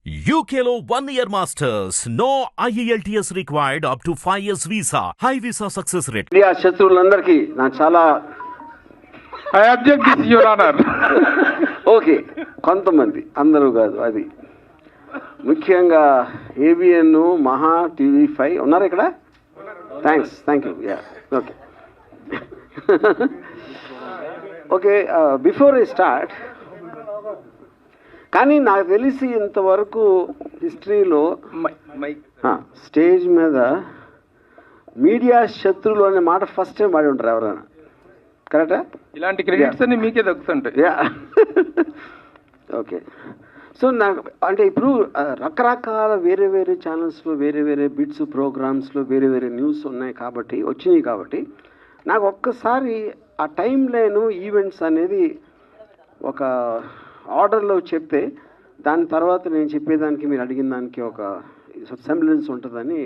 UKLO 1 year masters. No IELTS required up to 5 years visa. High visa success rate. India శత్రువులందరికీ నా చాలా I object this, Your Honor. Okay కొంతమంది అందరూ కాదు అది ముఖ్యంగా ఏబిఎన్ మహా TV5 ఉన్నారు ఇక్కడ thank you yeah okay okay before I start కానీ నాకు తెలిసి ఇంతవరకు హిస్టరీలో స్టేజ్ మీద మీడియా శత్రువులు అనే మాట ఫస్ట్ టైం వాడి ఉంటారు ఎవరైనా కరెక్టా ఇలాంటి క్రెడిట్స్ అన్ని మీకే దక్కుతుంటాయి. యా ఓకే సో నాకు అంటే ఇప్పుడు రకరకాల వేరే వేరే ఛానల్స్లో వేరే వేరే బిట్స్ ప్రోగ్రామ్స్లో వేరే వేరే న్యూస్ ఉన్నాయి కాబట్టి వచ్చినాయి కాబట్టి నాకు ఒక్కసారి ఆ టైం లైన్ ఈవెంట్స్ అనేది ఒక ఆర్డర్లో చెప్తే దాని తర్వాత నేను చెప్పేదానికి మీరు అడిగిన దానికి ఒక సెంబ్లెన్స్ ఉంటుందని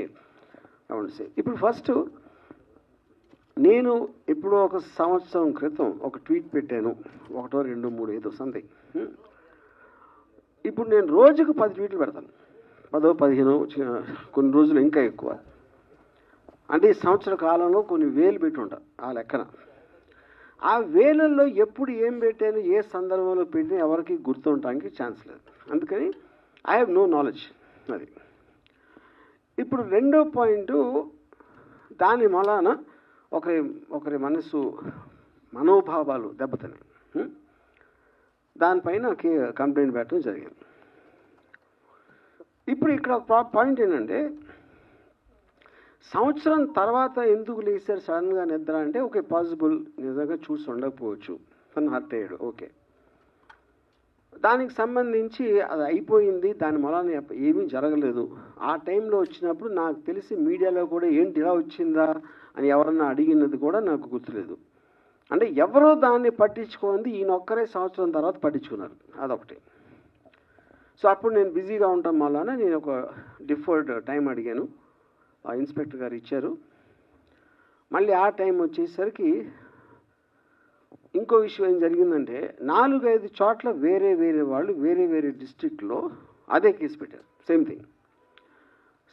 అవును. ఇప్పుడు ఫస్ట్ నేను ఎప్పుడో ఒక సంవత్సరం క్రితం ఒక ట్వీట్ పెట్టాను, 1, 2, 3 ఏదో సంథింగ్. ఇప్పుడు నేను రోజుకు 10 ట్వీట్లు పెడతాను, 10, 15 కొన్ని రోజులు ఇంకా ఎక్కువ. అంటే ఈ సంవత్సర కాలంలో కొన్ని వేలు పెట్టి ఉంటా ఆ లెక్కన. ఆ వేలల్లో ఎప్పుడు ఏం పెట్టాను ఏ సందర్భంలో పెట్టినా ఎవరికి గుర్తుండటానికి ఛాన్స్ లేదు. అందుకని ఐ హ్యావ్ నో నాలెడ్జ్. అది ఇప్పుడు రెండో పాయింట్, దాని మూలాన ఒకరి మనోభావాలు దెబ్బతిన్నాయి. దానిపైన కంప్లైంట్ పెట్టడం జరిగింది. ఇప్పుడు ఇక్కడ పాయింట్ ఏంటంటే సంవత్సరం తర్వాత ఎందుకు లేచారు సడన్గా నిద్ర అంటే ఓకే పాసిబుల్ నిజంగా చూసి ఉండకపోవచ్చు, తను హర్ట్ అయ్యాడు, ఓకే. దానికి సంబంధించి అది అయిపోయింది, దాని మూలాన ఏమీ జరగలేదు. ఆ టైంలో వచ్చినప్పుడు నాకు తెలిసి మీడియాలో కూడా ఏంటి ఇలా వచ్చిందా అని ఎవరన్నా అడిగినది కూడా నాకు గుర్తులేదు. అంటే ఎవరో దాన్ని పట్టించుకోండి, ఈయన ఒక్కరే సంవత్సరం తర్వాత పట్టించుకున్నారు, అదొకటి. సో అప్పుడు నేను బిజీగా ఉండటం వలన నేను ఒక డిఫర్డ్ టైం అడిగాను, ఆ ఇన్స్పెక్టర్ గారు ఇచ్చారు. మళ్ళీ ఆ టైం వచ్చేసరికి ఇంకో విషయం ఏం జరిగిందంటే 4-5 చోట్ల వేరే వేరే వాళ్ళు వేరే వేరే డిస్ట్రిక్ట్లో అదే కేసు పెట్టారు, సేమ్ థింగ్.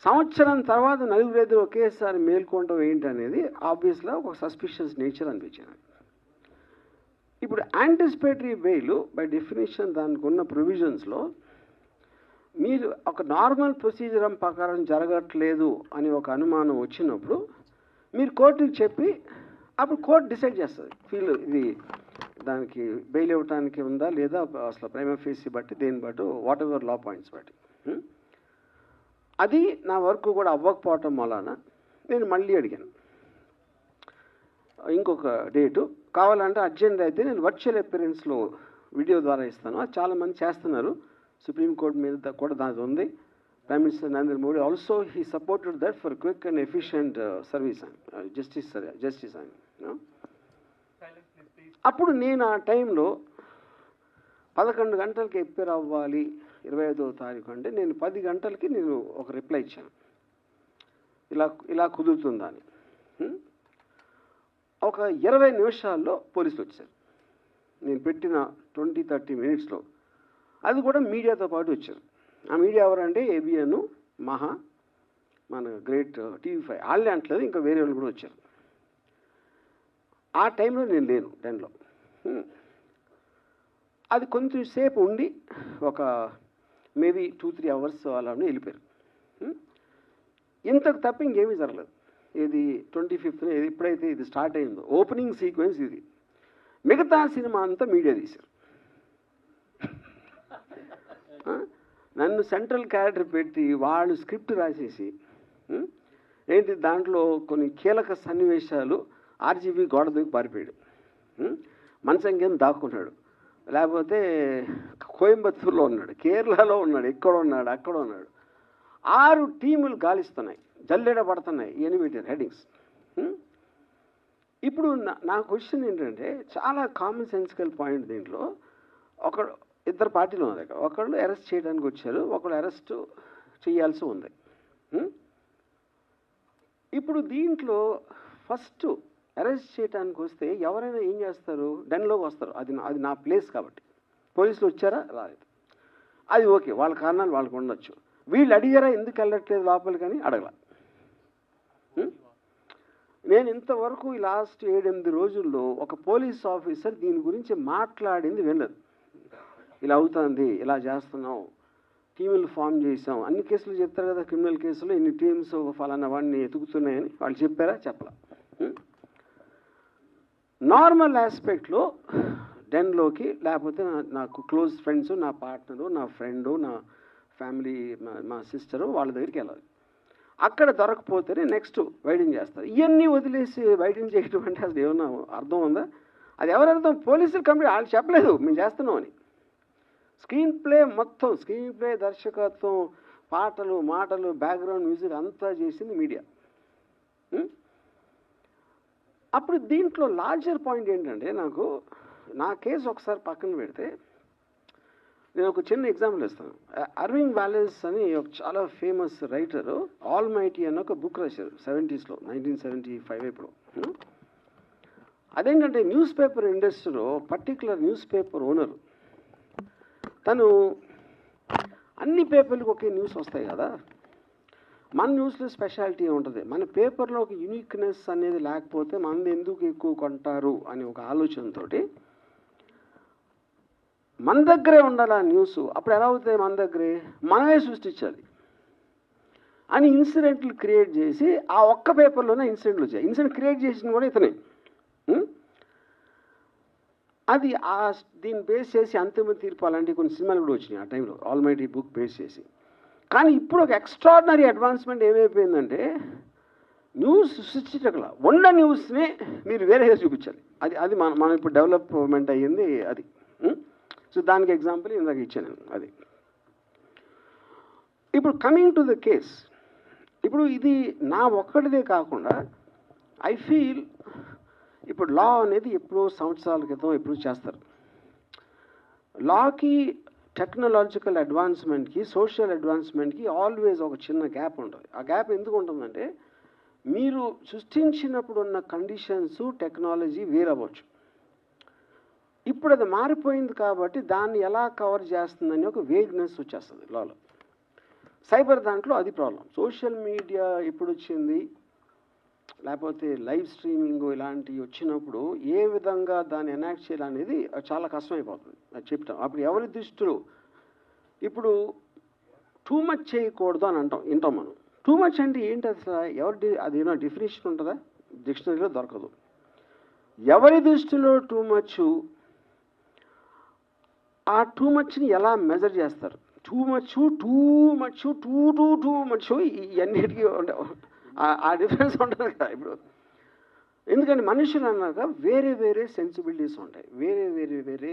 సంవత్సరం తర్వాత 4-5 ఒకేసారి మేల్కొనడం ఏంటి అనేది ఆబ్వియస్గా ఒక సస్పిషియస్ నేచర్ అనిపించింది. ఇప్పుడు యాంటిసిపేటరీ బెయిల్ బై డెఫినేషన్ దానికి ఉన్న ప్రొవిజన్స్లో మీరు ఒక నార్మల్ ప్రొసీజర్ ప్రకారం జరగట్లేదు అని ఒక అనుమానం వచ్చినప్పుడు మీరు కోర్టుకి చెప్పి అప్పుడు కోర్టు డిసైడ్ చేస్తుంది ఇది దానికి బెయిల్ ఇవ్వడానికి ఉందా లేదా, అసలు ప్రైమా ఫేసి బట్టి దేని బట్టి వాట్ ఎవర్ లా పాయింట్స్ బట్టి. అది నా వర్క్ కూడా అవ్వకపోవటం వలన నేను మళ్ళీ అడిగాను ఇంకొక డేటు కావాలంటే అర్జెంట్ అయితే నేను వర్చువల్ అపియరెన్స్లో వీడియో ద్వారా ఇస్తాను. అది చాలామంది చేస్తున్నారు, సుప్రీంకోర్టు మీద కూడా దాని ఉంది. Prime minister Narendra Modi also he supported that for quick and efficient service and justice అని. అప్పుడు నేను ఆ టైంలో 11 గంటలకి ఎప్పేర్ అవ్వాలి 25వ తారీఖు అంటే నేను 10 గంటలకి నేను ఒక రిప్లై ఇచ్చాను, ఇలా కుదురుతుందా అని. ఒక 20 నిమిషాల్లో పోలీసులు వచ్చారు. నేను పెట్టిన 20-30 మినిట్స్లో అది కూడా మీడియాతో పాటు వచ్చారు. ఆ మీడియా ఎవరంటే ఏబిఎన్, మహా, మన గ్రేట్ TV5 వాళ్ళే అంటలేదు, ఇంకా వేరే వాళ్ళు కూడా వచ్చారు. ఆ టైంలో నేను లేను డెన్లో. అది కొంచెం సేపు ఉండి ఒక మేబీ 2-3 అవర్స్ అలా వెళ్ళిపోయారు. ఇంతకు తప్ప ఇంకేమీ జరగలేదు. ఇది 25th ఎప్పుడైతే ఇది స్టార్ట్ అయిందో ఓపెనింగ్ సీక్వెన్స్ ఇది. మిగతా సినిమా అంతా మీడియా తీశారు. నన్ను సెంట్రల్ క్యారెక్టర్ పెట్టి వాళ్ళు స్క్రిప్ట్ రాసేసి ఏంటి దాంట్లో కొన్ని కీలక సన్నివేశాలు RGB గోడ దూకి పారిపోయాడు, మంచం కింద దాక్కున్నాడు, లేకపోతే కోయంబత్తూరులో ఉన్నాడు, కేరళలో ఉన్నాడు, ఎక్కడ ఉన్నాడు, అక్కడ ఉన్నాడు. 6 టీములు గాలిస్తున్నాయి, జల్లెడ పడుతున్నాయి, ఇవన్నీ పెట్టారు హెడ్డింగ్స్. ఇప్పుడు నా క్వశ్చన్ ఏంటంటే చాలా కామన్ సెన్సికల్ పాయింట్ దీంట్లో. ఇద్దరు పార్టీలు ఉన్నారు ఇక్కడ, ఒకళ్ళు అరెస్ట్ చేయడానికి వచ్చారు, ఒకళ్ళు అరెస్ట్ చేయాల్సి ఉంది. ఇప్పుడు దీంట్లో ఫస్ట్ అరెస్ట్ చేయడానికి వస్తే ఎవరైనా ఏం చేస్తారు, డెన్లోకి వస్తారు, అది నా ప్లేస్ కాబట్టి. పోలీసులు వచ్చారా, రాలేదు. అది ఓకే, వాళ్ళ కారణాలు వాళ్ళకు ఉండొచ్చు. వీళ్ళు అడిగారా ఎందుకు వెళ్ళట్లేదు లోపలికి అని అడగల. నేను ఇంతవరకు ఈ లాస్ట్ 7-8 రోజుల్లో ఒక పోలీస్ ఆఫీసర్ దీని గురించి మాట్లాడింది వినలేదు. ఇలా అవుతుంది, ఇలా చేస్తున్నాం, టీములు ఫామ్ చేసాం, అన్ని కేసులు చెప్తారు కదా, క్రిమినల్ కేసులు ఇన్ని టీమ్స్ ఫలానా వాడిని ఎతుకుతున్నాయని వాళ్ళు చెప్పారా? చెప్పలా. నార్మల్ ఆస్పెక్ట్లో డెన్లోకి లేకపోతే నాకు క్లోజ్ ఫ్రెండ్స్, నా పార్ట్నరు, నా ఫ్రెండు, నా ఫ్యామిలీ, మా సిస్టరు వాళ్ళ దగ్గరికి వెళ్ళాలి. అక్కడ దొరకపోతేనే నెక్స్ట్ వైడింగ్ చేస్తారు. ఇవన్నీ వదిలేసి వైడింగ్ చేయడం అంటే అసలు ఏమన్నా అర్థం ఉందా? అది ఎవరు అర్థం? పోలీసులు కంప్లీట్ వాళ్ళు చెప్పలేదు మేము చేస్తున్నాం అని. స్క్రీన్ ప్లే మొత్తం, స్క్రీన్ ప్లే, దర్శకత్వం, పాటలు, మాటలు, బ్యాక్గ్రౌండ్ మ్యూజిక్ అంతా చేసింది మీడియా. అప్పుడు దీంట్లో లార్జర్ పాయింట్ ఏంటంటే, నాకు నా కేసు ఒకసారి పక్కన పెడితే నేను ఒక చిన్న ఎగ్జాంపుల్ ఇస్తాను. అర్వింగ్ వాలెస్ అని ఒక చాలా ఫేమస్ రైటరు ఆల్ మైటీ అని ఒక బుక్ రాశారు 70s, 1975 ఇప్పుడు. అదేంటంటే న్యూస్ పేపర్ ఇండస్ట్రీలో పర్టికులర్ న్యూస్ పేపర్ ఓనరు తను అన్ని పేపర్లకు ఒకే న్యూస్ వస్తాయి కదా, మన న్యూస్లో స్పెషాలిటీ ఉంటుంది, మన పేపర్లో ఒక యూనిక్నెస్ అనేది లేకపోతే మనది ఎందుకు ఎక్కువ కొంటారు అని ఒక ఆలోచనతో మన దగ్గరే ఉండాలి ఆ న్యూస్. అప్పుడు ఎలా అవుతాయి? మన దగ్గరే మనమే సృష్టించాలి అని ఇన్సిడెంట్లు క్రియేట్ చేసి ఆ ఒక్క పేపర్లోనే ఇన్సిడెంట్లు వచ్చాయి. ఇన్సిడెంట్ క్రియేట్ చేసింది కూడా ఇతనే. అది దీన్ని బేస్ చేసి అంతిమ తీర్పు అలాంటి కొన్ని సినిమాలు కూడా వచ్చినాయి ఆ టైంలో, ఆల్ మైటీ బుక్ బేస్ చేసి. కానీ ఇప్పుడు ఒక ఎక్స్ట్రాడినరీ అడ్వాన్స్మెంట్ ఏమైపోయిందంటే న్యూస్ సృష్టించగల ఉన్న న్యూస్ని మీరు వేరేగా చూపించాలి. అది మనం ఇప్పుడు డెవలప్మెంట్ అయ్యింది అది. సో దానికి ఎగ్జాంపుల్ ఇందాక ఇచ్చాను అది. ఇప్పుడు కమింగ్ టు ద కేస్, ఇప్పుడు ఇది నా ఒక్కటిదే కాకుండా ఐ ఫీల్ ఇప్పుడు లా అనేది ఎప్పుడో సంవత్సరాల క్రితం ఎప్పుడు చేస్తారు. లాకి టెక్నాలజికల్ అడ్వాన్స్మెంట్కి, సోషల్ అడ్వాన్స్మెంట్కి ఆల్వేస్ ఒక చిన్న గ్యాప్ ఉంటుంది. ఆ గ్యాప్ ఎందుకు ఉంటుందంటే మీరు సృష్టించినప్పుడు ఉన్న కండిషన్స్, టెక్నాలజీ వేరవ్వచ్చు. ఇప్పుడు అది మారిపోయింది కాబట్టి దాన్ని ఎలా కవర్ చేస్తుందని ఒక వేగ్నెస్ వచ్చేస్తుంది లాలో. సైబర్ దాంట్లో అది ప్రాబ్లం. సోషల్ మీడియా ఎప్పుడు వచ్చింది, లేకపోతే లైవ్ స్ట్రీమింగ్ ఇలాంటివి వచ్చినప్పుడు ఏ విధంగా దాన్ని ఎనాక్ట్ చేయాలనేది చాలా కష్టమైపోతుంది. అది చెప్తాం. అప్పుడు ఎవరి దృష్టిలో ఇప్పుడు టూ మచ్ చేయకూడదు అని వింటాం మనం. టూ మచ్ అంటే ఏంటి అసలు? అది ఏమైనా డెఫినేషన్ ఉంటుందా? డిక్షనరీలో దొరకదు. ఎవరి దృష్టిలో టూ మచ్, ఆ టూ మచ్ని ఎలా మెజర్ చేస్తారు? టూ మచ్ ఇవన్నిటికీ ఆ డిఫరెన్స్ ఉంటుంది కదా ఇప్పుడు. ఎందుకంటే మనుషులు అన్నాక వేరే వేరే సెన్సిబిలిటీస్ ఉంటాయి, వేరే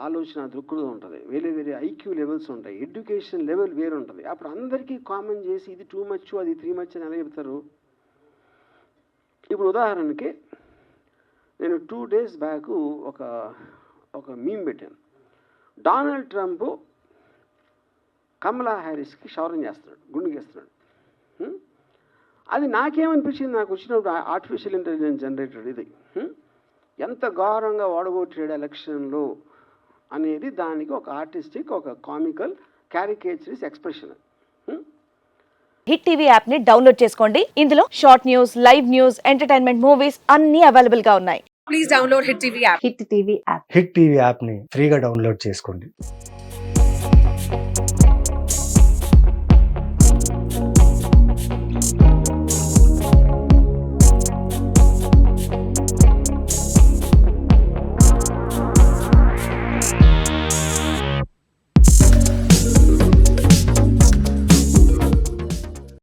ఆలోచన దృక్పథం ఉంటుంది, వేరే ఐక్యూ లెవెల్స్ ఉంటాయి, ఎడ్యుకేషన్ లెవెల్ వేరు ఉంటుంది. అప్పుడు అందరికీ కామన్ చేసి ఇది టూ మచ్, అది 3 మచ్ అని ఎలా చెప్తారు? ఇప్పుడు ఉదాహరణకి నేను 2 days బ్యాక్ ఒక మీమ్ పెట్టాను. డొనాల్డ్ ట్రంప్ కమలా హ్యారిస్కి క్షౌరం చేస్తున్నాడు, గుండు గీస్తున్నాడు. అది నాకేమనిపించింది, నాకు వచ్చినప్పుడు ఆర్టిఫిషియల్ ఇంటెలిజెన్స్ జనరేటెడ్ ఇది ఎంత ఘోరంగా ఓడగొట్టాడు ఎలక్షన్లో అనేది దానికి ఒక ఆర్టిస్టిక్, ఒక comical, caricaturish expression. Hit TV app ని డౌన్లోడ్ చేసుకోండి. ఇందులో short news, live news, entertainment movies అన్ని అవైలబుల్ గా ఉన్నాయి. Please download hit TV app. Hit TV app ని ఫ్రీగా డౌన్లోడ్ చేసుకోండి.